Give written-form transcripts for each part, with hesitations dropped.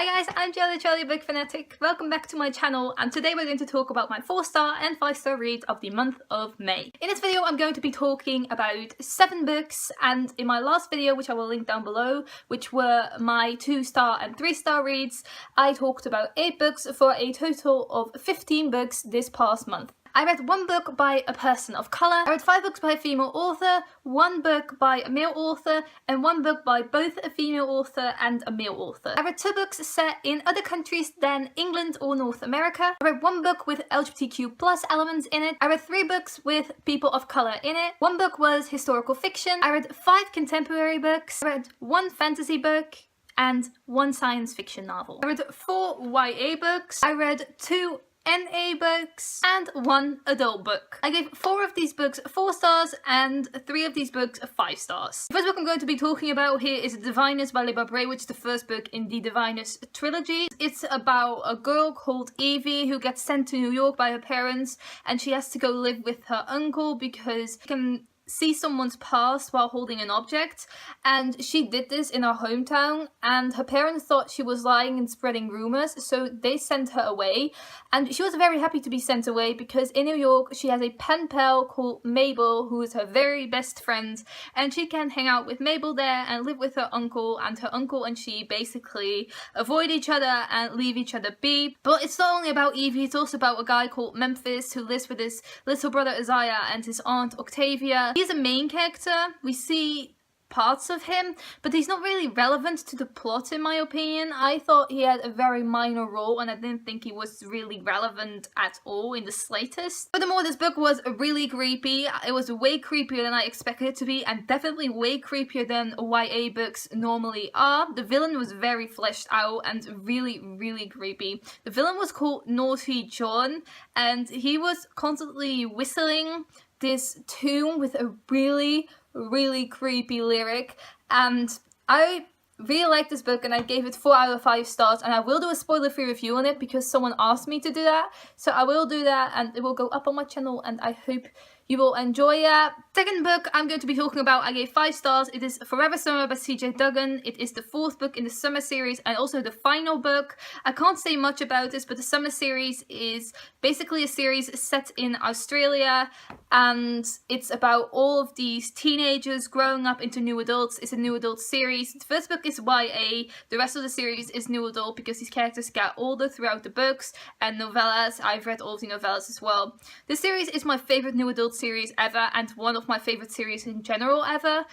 Hi guys, I'm Charlie Book Fanatic. Welcome back to my channel, and today we're going to talk about my 4-star and 5-star reads of the month of May. In this video I'm going to be talking about 7 books, and in my last video, which I will link down below, which were my 2-star and 3-star reads, I talked about 8 books for a total of 15 books this past month. I read 1 book by a person of colour, I read 5 books by a female author, 1 book by a male author, and 1 book by both a female author and a male author. I read 2 books set in other countries than England or North America. I read 1 book with LGBTQ+ elements in it. I read 3 books with people of colour in it. 1 book was historical fiction. I read 5 contemporary books. I read 1 fantasy book and 1 science fiction novel. I read 4 YA books. I read 2 NA books and 1 adult book. I gave 4 of these books 4 stars and 3 of these books 5 stars. The first book I'm going to be talking about here is Divinus by Libba Bray, which is the first book in the Divinus trilogy. It's about a girl called Evie who gets sent to New York by her parents, and she has to go live with her uncle because she can see someone's past while holding an object, and she did this in her hometown, and her parents thought she was lying and spreading rumors, so they sent her away. And she was very happy to be sent away because in New York she has a pen pal called Mabel, who is her very best friend, and she can hang out with Mabel there and live with her uncle, and her uncle and she basically avoid each other and leave each other be. But it's not only about Evie, it's also about a guy called Memphis who lives with his little brother Isaiah and his aunt Octavia. He's a main character. We see parts of him, but he's not really relevant to the plot in my opinion. I thought he had a very minor role, and I didn't think he was really relevant at all in the slightest. Furthermore, this book was really creepy. It was way creepier than I expected it to be, and definitely way creepier than YA books normally are. The villain was very fleshed out and really creepy. The villain was called Naughty John, and he was constantly whistling this tune with a really creepy lyric, and I really like this book and I gave it 4 out of 5 stars, and I will do a spoiler-free review on it because someone asked me to do that, so I will do that and it will go up on my channel, and I hope you will enjoy it. Second book I'm going to be talking about, I gave 5 stars. It is Forever Summer by CJ Duggan. It is the 4th book in the summer series and also the final book. I can't say much about this, but the summer series is basically a series set in Australia, and it's about all of these teenagers growing up into new adults. It's a new adult series. The first book is YA, the rest of the series is new adult because these characters get older throughout the books, and novellas. I've read all of the novellas as well. This series is my favourite new adult series ever, and one of my favourite series in general ever.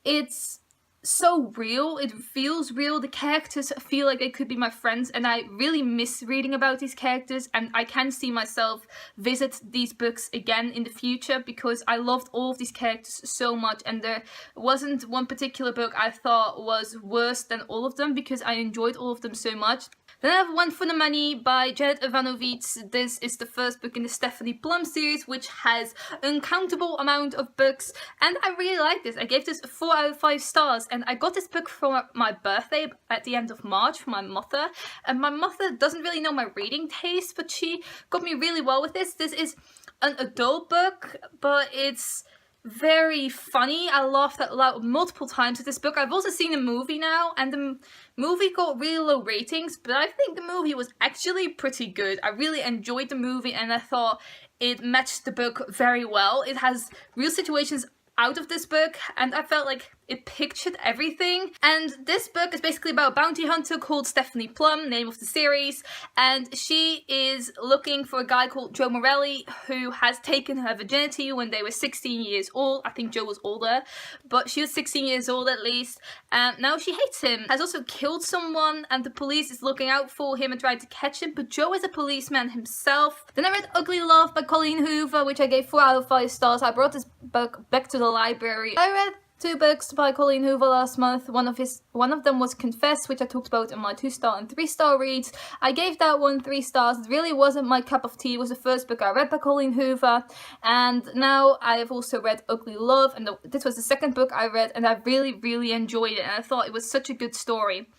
It's so real, it feels real, the characters feel like they could be my friends, and I really miss reading about these characters, and I can see myself visit these books again in the future because I loved all of these characters so much, and there wasn't one particular book I thought was worse than all of them because I enjoyed all of them so much. Then I have One for the Money by Evanovich. This is the first book in the Stephanie Plum series, which has an uncountable amount of books, and I really like this. I gave this 4 out of 5 stars, and I got this book for my birthday at the end of March from my mother, and my mother doesn't really know my reading taste, but she got me really well with this. This is an adult book, but it's very funny. I laughed out loud multiple times at this book. I've also seen the movie now, and the movie got really low ratings, but I think the movie was actually pretty good. I really enjoyed the movie, and I thought it matched the book very well. It has real situations out of this book, and I felt like it pictured everything. And this book is basically about a bounty hunter called Stephanie Plum, name of the series, and she is looking for a guy called Joe Morelli who has taken her virginity when they were 16 years old. I think Joe was older, but she was 16 years old at least, and now she hates him. Has also killed someone, and the police is looking out for him and trying to catch him, but Joe is a policeman himself. Then I read Ugly Love by Colleen Hoover, which I gave 4 out of 5 stars. I brought this book back to the library. I read 2 books by Colleen Hoover last month. One of them was Confess, which I talked about in my 2-star and 3-star reads. I gave that one 3 stars. It really wasn't my cup of tea. It was the first book I read by Colleen Hoover, and now I have also read Ugly Love, and this was the 2nd book I read, and I really enjoyed it, and I thought it was such a good story.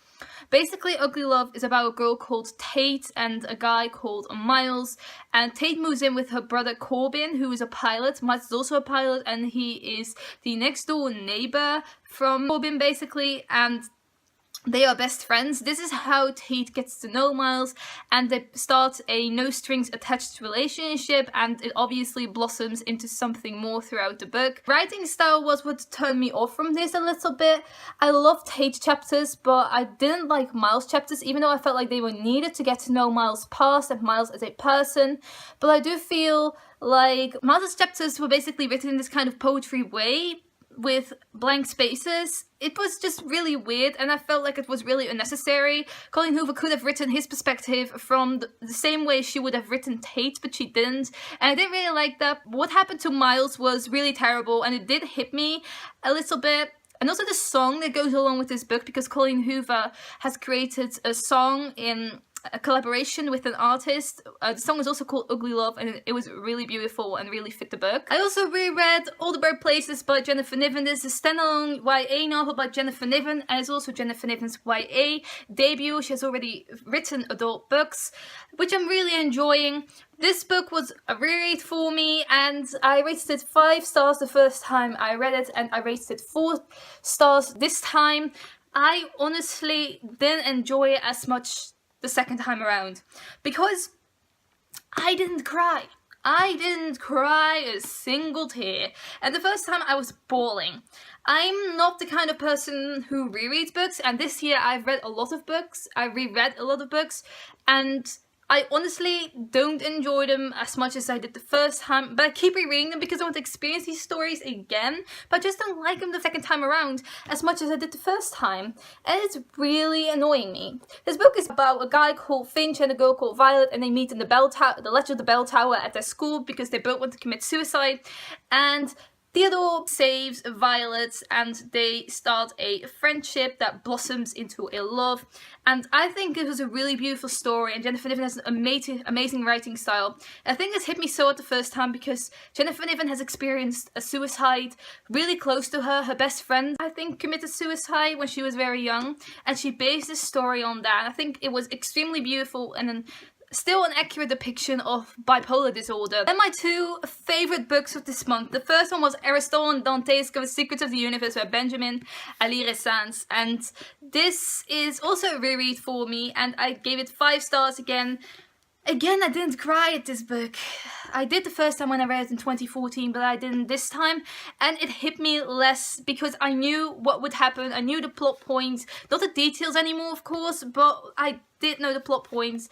Basically, Ugly Love is about a girl called Tate and a guy called Miles, and Tate moves in with her brother Corbin, who is a pilot. Miles is also a pilot, and he is the next door neighbor from Corbin, basically, and they are best friends. This is how Tate gets to know Miles, and they start a no strings attached relationship, and it obviously blossoms into something more throughout the book. Writing style was what turned me off from this a little bit. I loved Tate chapters, but I didn't like Miles chapters, even though I felt like they were needed to get to know Miles' past and Miles as a person. But I do feel like Miles' chapters were basically written in this kind of poetry way, with blank spaces. It was just really weird, and I felt like it was really unnecessary. Colleen Hoover could have written his perspective from the same way she would have written Tate, but she didn't, and I didn't really like that. What happened to Miles was really terrible, and it did hit me a little bit. And also the song that goes along with this book, because Colleen Hoover has created a song in a collaboration with an artist. The song was also called Ugly Love, and it was really beautiful and really fit the book. I also reread All the Bird Places by Jennifer Niven. This is a standalone YA novel by Jennifer Niven, and it's also Jennifer Niven's YA debut. She has already written adult books, which I'm really enjoying. This book was a reread for me, and I rated it 5 stars the first time I read it, and I rated it 4 stars this time. I honestly didn't enjoy it as much the second time around, because I didn't cry. I didn't cry a single tear. And the first time I was bawling. I'm not the kind of person who rereads books, and this year I've read a lot of books. I reread a lot of books, and I honestly don't enjoy them as much as I did the first time, but I keep rereading them because I want to experience these stories again, but I just don't like them the second time around as much as I did the first time, and it's really annoying me. This book is about a guy called Finch and a girl called Violet, and they meet in the ledge of the bell tower at their school because they both want to commit suicide, and Theodore saves Violet, and they start a friendship that blossoms into a love. And I think it was a really beautiful story, and Jennifer Niven has an amazing writing style. I think this hit me so at the first time because Jennifer Niven has experienced a suicide really close to her. Her best friend, I think, committed suicide when she was very young, and she based this story on that. I think it was extremely beautiful and still an accurate depiction of bipolar disorder. And my 2 favourite books of this month. The first one was Aristotle and Dante Discover Secrets of the Universe by Benjamin Alire Sáenz. And this is also a reread for me, and I gave it 5 stars again. Again, I didn't cry at this book. I did the first time when I read it in 2014, but I didn't this time. And it hit me less because I knew what would happen. I knew the plot points. Not the details anymore, of course, but I did know the plot points.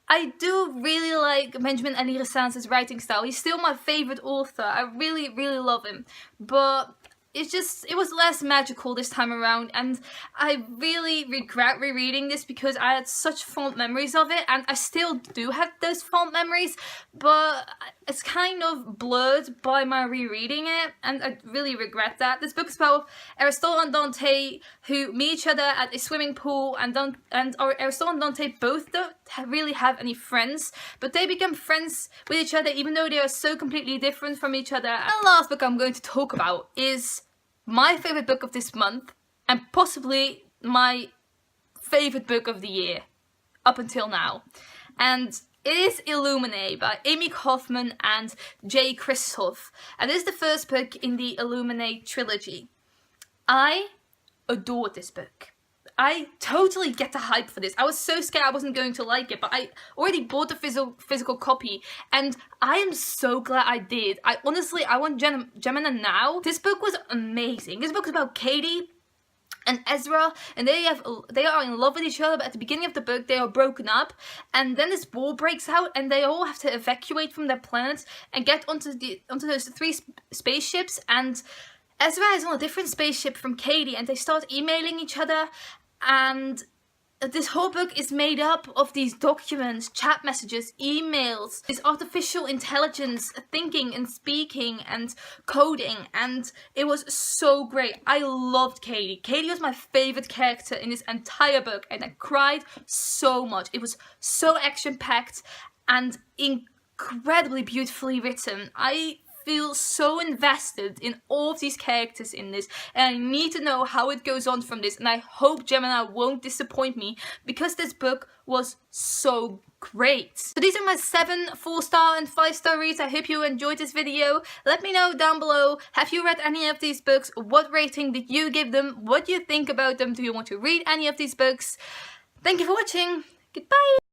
I do really like Benjamin Alire Sáenz's writing style. He's still my favourite author. I really, really love him. But it was less magical this time around, and I really regret rereading this because I had such fond memories of it, and I still do have those fond memories, but it's kind of blurred by my rereading it, and I really regret that. This book is about Aristotle and Dante who meet each other at a swimming pool, and Aristotle and Dante both don't really have any friends, but they become friends with each other even though they are so completely different from each other. And the last book I'm going to talk about is my favourite book of this month, and possibly my favourite book of the year, up until now. And it is Illuminae by Amie Kaufman and J. Kristoff. And this is the first book in the Illuminae trilogy. I adored this book. I totally get the hype for this. I was so scared I wasn't going to like it, but I already bought the physical copy, and I am so glad I did. I want Gemina now. This book was amazing. This book is about Katie and Ezra, and they are in love with each other, but at the beginning of the book they are broken up, and then this war breaks out, and they all have to evacuate from their planet and get onto those 3 spaceships, and Ezra is on a different spaceship from Katie, and they start emailing each other, and this whole book is made up of these documents, chat messages, emails, this artificial intelligence thinking and speaking and coding, and it was so great. I loved Katie. Katie was my favourite character in this entire book, and I cried so much. It was so action-packed and incredibly beautifully written. I feel so invested in all of these characters in this, and I need to know how it goes on from this, and I hope Gemini won't disappoint me because this book was so great. So these are my 7 4-star and 5-star reads. I hope you enjoyed this video. Let me know down below, have you read any of these books? What rating did you give them? What do you think about them? Do you want to read any of these books? Thank you for watching. Goodbye.